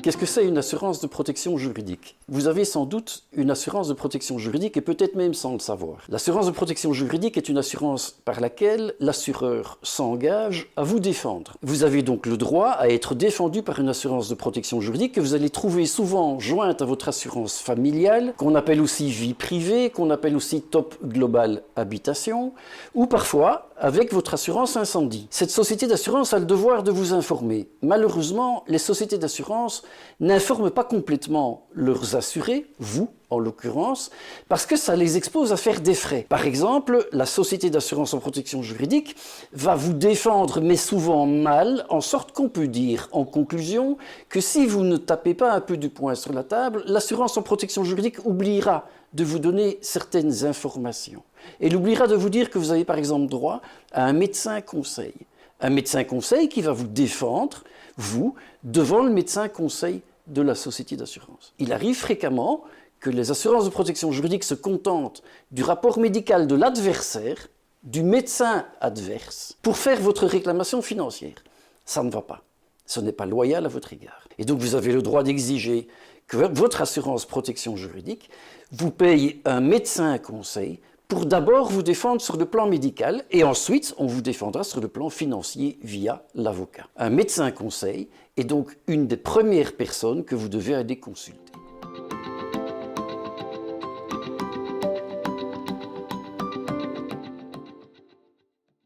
Qu'est-ce que c'est une assurance de protection juridique? Vous avez sans doute une assurance de protection juridique et peut-être même sans le savoir. L'assurance de protection juridique est une assurance par laquelle l'assureur s'engage à vous défendre. Vous avez donc le droit à être défendu par une assurance de protection juridique que vous allez trouver souvent jointe à votre assurance familiale, qu'on appelle aussi vie privée, qu'on appelle aussi Top Global Habitation, ou parfois avec votre assurance incendie. Cette société d'assurance a le devoir de vous informer. Malheureusement, les sociétés d'assurance n'informent pas complètement leurs assurés, vous en l'occurrence, parce que ça les expose à faire des frais. Par exemple, la société d'assurance en protection juridique va vous défendre, mais souvent mal, en sorte qu'on peut dire, en conclusion, que si vous ne tapez pas un peu du poing sur la table, l'assurance en protection juridique oubliera de vous donner certaines informations. Elle oubliera de vous dire que vous avez par exemple droit à un médecin conseil. Un médecin conseil qui va vous défendre, vous, devant le médecin conseil de la société d'assurance. Il arrive fréquemment que les assurances de protection juridique se contentent du rapport médical de l'adversaire, du médecin adverse, pour faire votre réclamation financière. Ça ne va pas. Ce n'est pas loyal à votre égard. Et donc vous avez le droit d'exiger que votre assurance protection juridique vous paye un médecin conseil pour d'abord vous défendre sur le plan médical et ensuite on vous défendra sur le plan financier via l'avocat. Un médecin conseil est donc une des premières personnes que vous devez aller consulter.